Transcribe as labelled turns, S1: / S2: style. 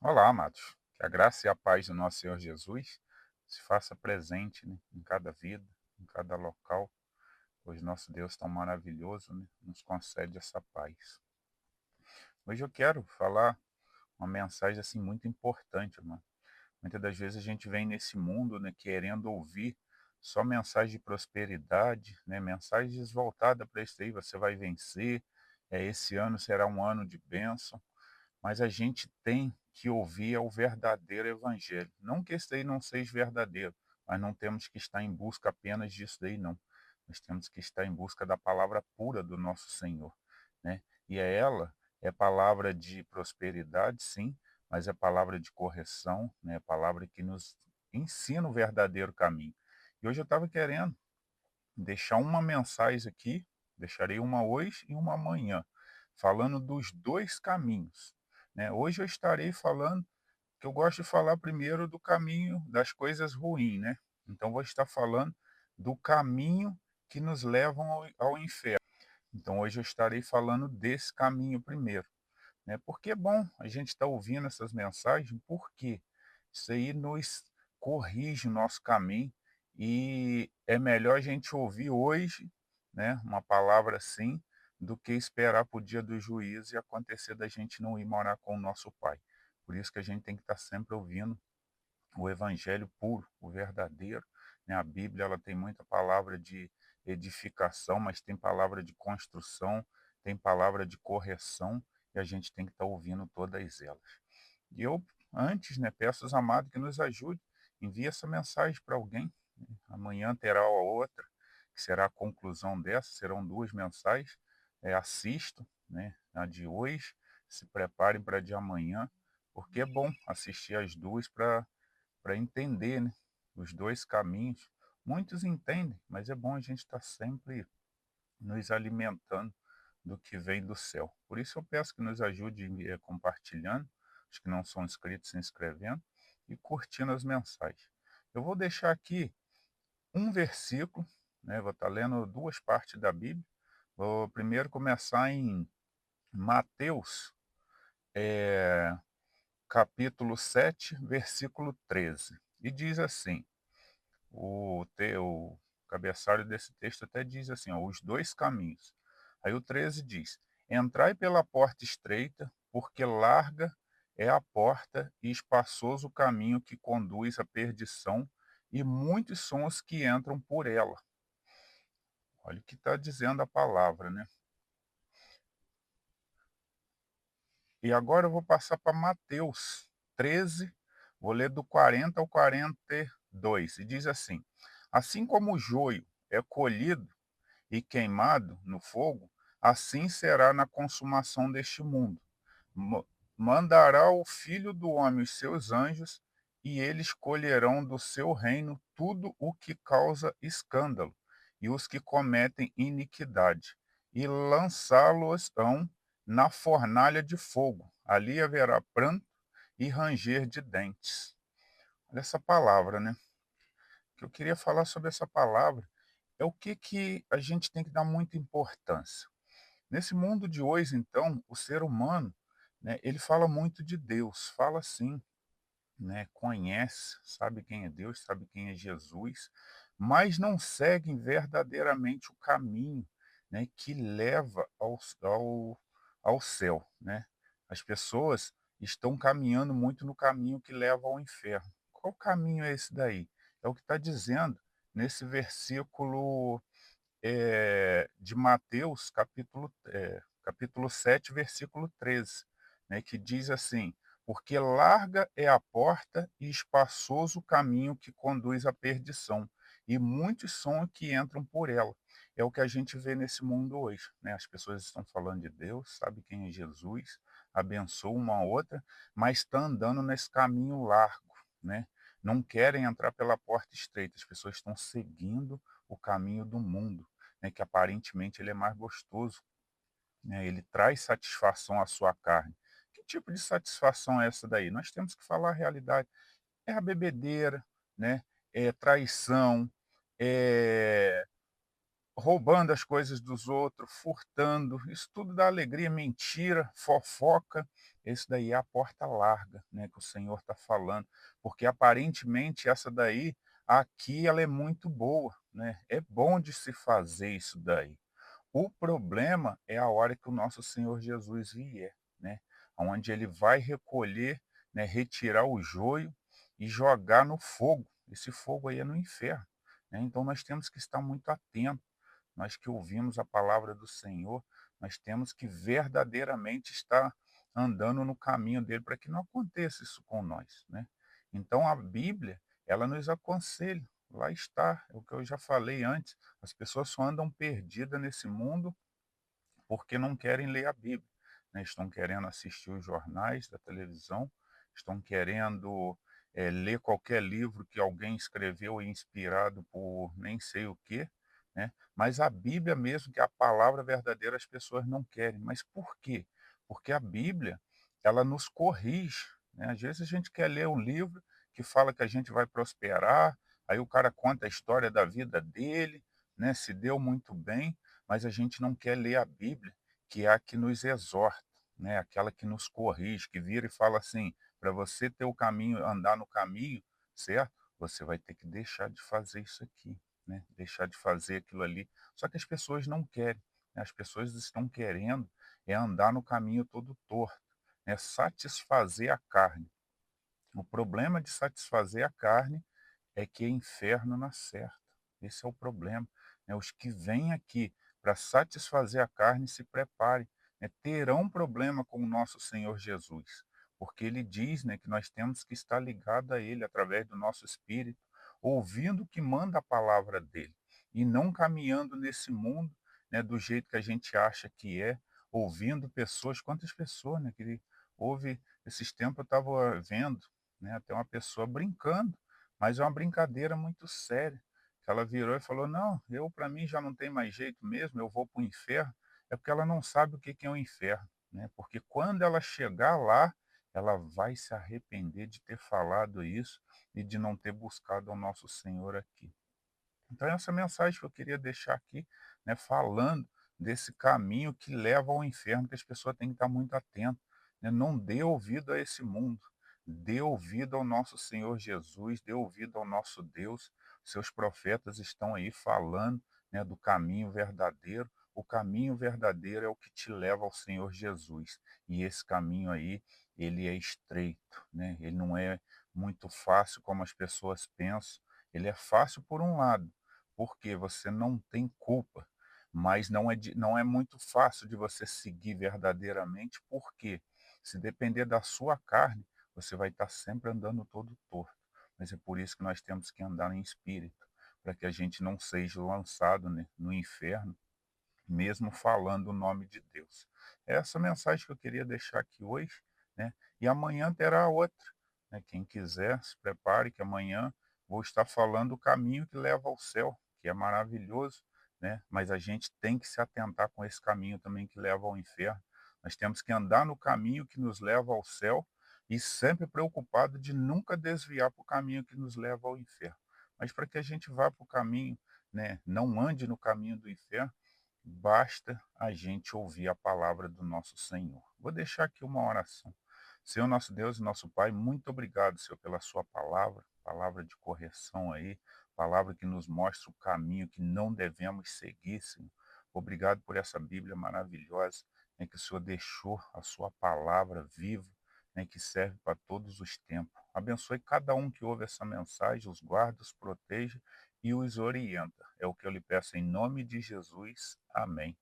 S1: Olá, amados. Que a graça e a paz do nosso Senhor Jesus se faça presente, né, em cada vida, em cada local, pois nosso Deus tão maravilhoso, né, nos concede essa paz. Hoje eu quero falar uma mensagem assim muito importante, irmão. Muitas das vezes a gente vem nesse mundo, né, querendo ouvir só mensagem de prosperidade, né, mensagens voltadas para isso aí, você vai vencer, esse ano será um ano de bênção. Mas a gente tem que ouvir o verdadeiro evangelho. Não que esse daí não seja verdadeiro, mas não temos que estar em busca apenas disso daí, não. Nós temos que estar em busca da palavra pura do nosso Senhor, né? E é palavra de prosperidade, sim, mas é palavra de correção, né? É palavra que nos ensina o verdadeiro caminho. E hoje eu estava querendo deixar uma mensagem aqui, deixarei uma hoje e uma amanhã, falando dos 2 caminhos, né. Hoje eu estarei falando que eu gosto de falar primeiro do caminho das coisas ruins, né. Então vou estar falando do caminho que nos levam ao inferno. Então hoje eu estarei falando desse caminho primeiro, né, porque é bom a gente estar ouvindo essas mensagens, porque isso aí nos corrige o nosso caminho e é melhor a gente ouvir hoje, né, uma palavra assim, do que esperar para o dia do juízo e acontecer da gente não ir morar com o nosso Pai. Por isso que a gente tem que estar sempre ouvindo o evangelho puro, o verdadeiro, né? A Bíblia ela tem muita palavra de edificação, mas tem palavra de construção, tem palavra de correção, e a gente tem que estar ouvindo todas elas. E eu, antes, né, peço aos amados que nos ajude, envie essa mensagem para alguém, né? Amanhã terá a outra, que será a conclusão dessa, serão 2 mensagens, assistam, né, a de hoje, se preparem para a de amanhã, porque é bom assistir as 2 para entender, né, os 2 caminhos. Muitos entendem, mas é bom a gente estar sempre nos alimentando do que vem do céu. Por isso eu peço que nos ajude compartilhando, os que não são inscritos se inscrevendo e curtindo as mensagens. Eu vou deixar aqui um versículo, né, vou estar lendo 2 partes da Bíblia. Vou primeiro começar em Mateus, eh, capítulo 7, versículo 13. E diz assim: o cabeçalho desse texto até diz assim, ó, os 2 caminhos. Aí o 13 diz: entrai pela porta estreita, porque larga é a porta e espaçoso o caminho que conduz à perdição, e muitos são os que entram por ela. Olha o que está dizendo a palavra, né? E agora eu vou passar para Mateus 13, vou ler do 40 ao 42, e diz assim: assim como o joio é colhido e queimado no fogo, assim será na consumação deste mundo. Ma- Mandará o Filho do Homem os seus anjos, e eles colherão do seu reino tudo o que causa escândalo e os que cometem iniquidade, e lançá-los-ão na fornalha de fogo. Ali haverá pranto e ranger de dentes. Olha essa palavra, né? O que eu queria falar sobre essa palavra é o que a gente tem que dar muita importância. Nesse mundo de hoje, então, o ser humano, né, ele fala muito de Deus, fala sim, né, conhece, sabe quem é Deus, sabe quem é Jesus, mas não seguem verdadeiramente o caminho, né, que leva ao céu, né? As pessoas estão caminhando muito no caminho que leva ao inferno. Qual caminho é esse daí? É o que está dizendo nesse versículo de Mateus, capítulo 7, versículo 13, né, que diz assim: porque larga é a porta e espaçoso o caminho que conduz à perdição, e muitos são que entram por ela. É o que a gente vê nesse mundo hoje, né? As pessoas estão falando de Deus, sabe quem é Jesus, abençoa uma a outra, mas está andando nesse caminho largo, né? Não querem entrar pela porta estreita, as pessoas estão seguindo o caminho do mundo, né, que aparentemente ele é mais gostoso, né, ele traz satisfação à sua carne. Que tipo de satisfação é essa daí? Nós temos que falar a realidade. É a bebedeira, né? É traição, é roubando as coisas dos outros, furtando, isso tudo dá alegria, mentira, fofoca, esse daí é a porta larga, né, que o Senhor está falando, porque aparentemente essa daí, aqui ela é muito boa, né, é bom de se fazer isso daí. O problema é a hora que o nosso Senhor Jesus vier, né, onde ele vai recolher, né, retirar o joio e jogar no fogo. Esse fogo aí é no inferno, né, então nós temos que estar muito atentos. Nós que ouvimos a palavra do Senhor, nós temos que verdadeiramente estar andando no caminho dele para que não aconteça isso com nós, né. Então a Bíblia, ela nos aconselha, lá está, é o que eu já falei antes, as pessoas só andam perdidas nesse mundo porque não querem ler a Bíblia, né, estão querendo assistir os jornais da televisão, estão querendo, ler qualquer livro que alguém escreveu inspirado por nem sei o quê, né, mas a Bíblia mesmo, que é a palavra verdadeira, as pessoas não querem. Mas por quê? Porque a Bíblia, ela nos corrige, né, às vezes a gente quer ler um livro que fala que a gente vai prosperar, aí o cara conta a história da vida dele, né, se deu muito bem, mas a gente não quer ler a Bíblia, que é a que nos exorta, né, aquela que nos corrige, que vira e fala assim: para você ter o caminho, andar no caminho, certo? Você vai ter que deixar de fazer isso aqui, né? Deixar de fazer aquilo ali. Só que as pessoas não querem, né? As pessoas estão querendo é andar no caminho todo torto, né? Satisfazer a carne. O problema de satisfazer a carne é que é inferno na certa. Esse é o problema, né. Os que vêm aqui para satisfazer a carne se preparem, né, terão problema com o nosso Senhor Jesus, porque ele diz, né, que nós temos que estar ligado a ele através do nosso espírito, ouvindo o que manda a palavra dele, e não caminhando nesse mundo, né, do jeito que a gente acha que é, ouvindo pessoas, quantas pessoas, né, que ele ouve. Esses tempos eu estava vendo, né, até uma pessoa brincando, mas é uma brincadeira muito séria, que ela virou e falou: "Não, eu para mim já não tem mais jeito mesmo, eu vou para o inferno". É porque ela não sabe o que que é o inferno, né, porque quando ela chegar lá, ela vai se arrepender de ter falado isso e de não ter buscado ao nosso Senhor aqui. Então essa mensagem que eu queria deixar aqui, né, falando desse caminho que leva ao inferno, que as pessoas têm que estar muito atentas, né, não dê ouvido a esse mundo, dê ouvido ao nosso Senhor Jesus, dê ouvido ao nosso Deus. Seus profetas estão aí falando, né, do caminho verdadeiro. O caminho verdadeiro é o que te leva ao Senhor Jesus. E esse caminho aí, ele é estreito, né? Ele não é muito fácil como as pessoas pensam. Ele é fácil por um lado, porque você não tem culpa, mas não é muito fácil de você seguir verdadeiramente, porque se depender da sua carne, você vai estar sempre andando todo torto. Mas é por isso que nós temos que andar em espírito, para que a gente não seja lançado, né, no inferno, mesmo falando o nome de Deus. É essa mensagem que eu queria deixar aqui hoje, né? E amanhã terá outra, né? Quem quiser, se prepare que amanhã vou estar falando o caminho que leva ao céu, que é maravilhoso, né? Mas a gente tem que se atentar com esse caminho também que leva ao inferno. Nós temos que andar no caminho que nos leva ao céu e sempre preocupado de nunca desviar para o caminho que nos leva ao inferno. Mas para que a gente vá para o caminho, né, não ande no caminho do inferno, basta a gente ouvir a palavra do nosso Senhor. Vou deixar aqui uma oração. Senhor nosso Deus e nosso Pai, muito obrigado, Senhor, pela sua palavra, palavra de correção aí, palavra que nos mostra o caminho que não devemos seguir, Senhor. Obrigado por essa Bíblia maravilhosa, né, que o Senhor deixou a sua palavra viva, né, que serve para todos os tempos. Abençoe cada um que ouve essa mensagem, os guarda, os proteja e os orienta. É o que eu lhe peço em nome de Jesus. Amém.